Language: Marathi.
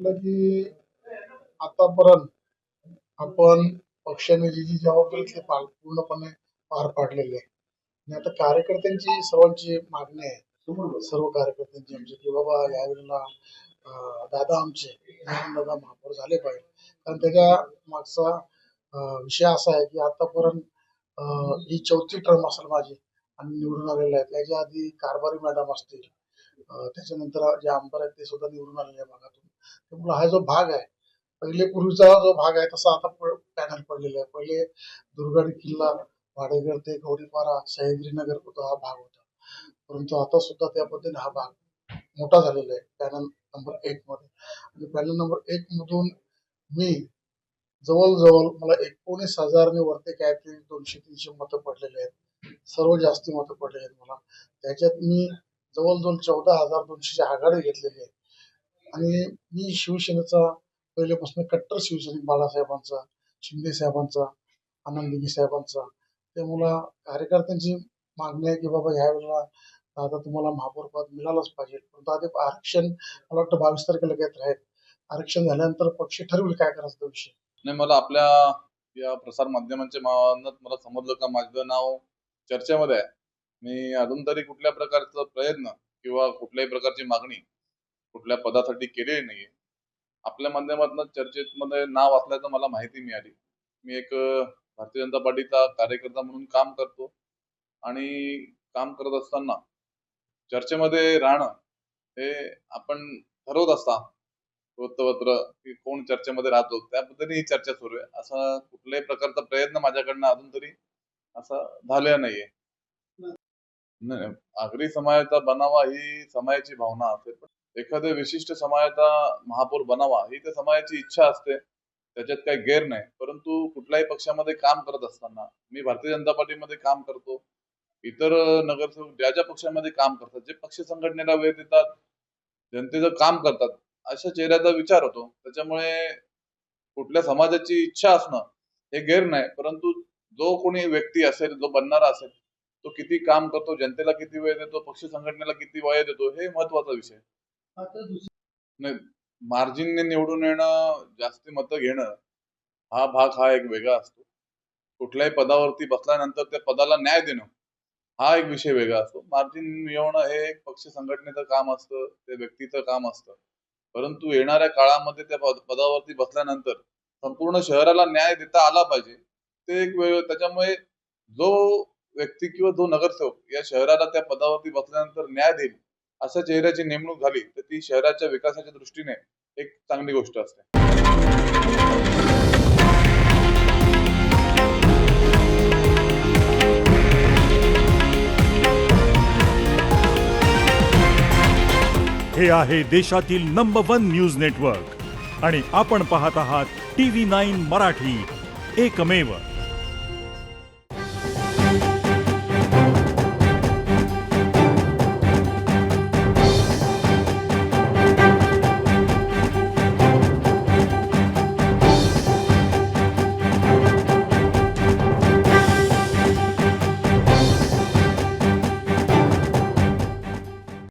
वाटलं की आतापर्यंत आपण पक्षाने जी जी जबाबदारी ते पूर्णपणे पार पाडलेली आहे. आणि आता कार्यकर्त्यांची सर्वांची मागणी आहे, सर्व कार्यकर्त्यांची आमची, की बाबा यावेळेला दादा आमचे दादा महापौर झाले पाहिजे. कारण त्याच्या मागचा विषय असा आहे की आतापर्यंत ही 4थी टर्म असेल माझी आणि निवडून आलेले आहेत. त्याच्या आधी कारभारी मॅडम असतील, त्याच्यानंतर जे आमदार आहेत ते सुद्धा निवडून आलेले आहे भागातून. त्यामुळे हा जो भाग आहे, पहिले पूर्वीचा जो भाग आहे तसा आता पॅनल पडलेला आहे. पहिले दुर्गड किल्ला, वाडेगर ते गौरीपारा, सह्याद्रीनगर हा भाग होता. परंतु आता सुद्धा त्या पद्धतीने हा भाग मोठा झालेला आहे पॅनल नंबर 1 मध्ये. आणि पॅनल नंबर 1 मधून मी जवळजवळ मला 19,000 वरती काहीतरी 200-300 मतं पडलेले आहेत. सर्व जास्ती मतं पडलेले आहेत मला. त्याच्यात मी जवळजवळ 14,200ची आघाडी घेतलेली आहे. आणि मी शिवसेनेचा पहिल्यापासून कट्टर शिवसैनिक, बाळासाहेबांचा, शिंदे साहेबांचा, आनंद दिघे साहेबांचा. त्यामुळं कार्यकर्त्यांची मागणी आहे की बाबा ह्या वेळेला आता तुम्हाला महापौर पद मिळालंच पाहिजे. परंतु आता आरक्षण मला वाटतं 22 तारखेला घेत राहील. आरक्षण झाल्यानंतर पक्ष ठरवेल काय करायचं तो विषय. नाही, मला आपल्या या प्रसार माध्यमांच्या माध्यमात मला समजलं का माझं नाव चर्चेमध्ये आहे. मी अजून तरी कुठल्या प्रकारचा प्रयत्न किंवा कुठल्याही प्रकारची मागणी कुठल्या पदासाठी केलेली नाहीये. आपल्या माध्यमातून चर्चेमध्ये नाव असल्याचं मला माहिती मिळाली. मी एक भारतीय जनता पार्टीचा कार्यकर्ता म्हणून काम करतो आणि काम करत असताना चर्चेमध्ये राहणं हे आपण ठरवत असता वृत्तपत्र की कोण चर्चेमध्ये राहतो त्या पद्धतीने ही चर्चा सुरू आहे. असा कुठल्याही प्रकारचा प्रयत्न माझ्याकडनं अजून तरी असा झालेला नाहीये. आगरी समाजाचा बनावा ही समाजाची भावना असते, पण एखाद्या विशिष्ट समाजाचा महापौर बनावा ही त्या समाजाची इच्छा असते, त्याच्यात काही गैर नाही. परंतु कुठल्याही पक्षामध्ये काम करत असताना मी भारतीय जनता पार्टीमध्ये काम करतो, इतर नगरसेवक ज्या ज्या पक्षामध्ये काम करतात, जे पक्ष संघटनेला वेळ देतात, जनतेचं काम करतात, अशा चेहऱ्याचा विचार होतो. त्याच्यामुळे कुठल्या समाजाची इच्छा असणं हे गैर नाही. परंतु जो कोणी व्यक्ती असेल, जो बनणारा असेल, तो किती काम करतो, जनतेला किती वेळ देतो, पक्ष संघटनेला किती वेळ देतो, हे महत्वाचा विषय. नाही, मार्जिनने निवडून येणं, जास्ती मतं घेणं हा एक वेगळा असतो. कुठल्याही पदावरती बसल्यानंतर त्या पदाला न्याय देणं हा एक विषय वेगळा असतो. मार्जिन मिळवणं हे एक पक्ष संघटनेचं काम असतं, त्या व्यक्तीचं काम असतं. परंतु येणाऱ्या काळामध्ये त्या पदावरती बसल्यानंतर संपूर्ण शहराला न्याय देता आला पाहिजे, ते एक वेळ. त्याच्यामुळे जो व्यक्ती किंवा जो नगरसेवक या शहराला त्या पदावरती बसल्यानंतर न्याय देईल अशा चेहऱ्याची नेमणूक झाली तर ती शहराच्या विकासाच्या दृष्टीने एक चांगली गोष्ट असते. हे आहे देशातील नंबर 1 न्यूज नेटवर्क आणि आपण पाहत आहात TV9 मराठी, एकमेव.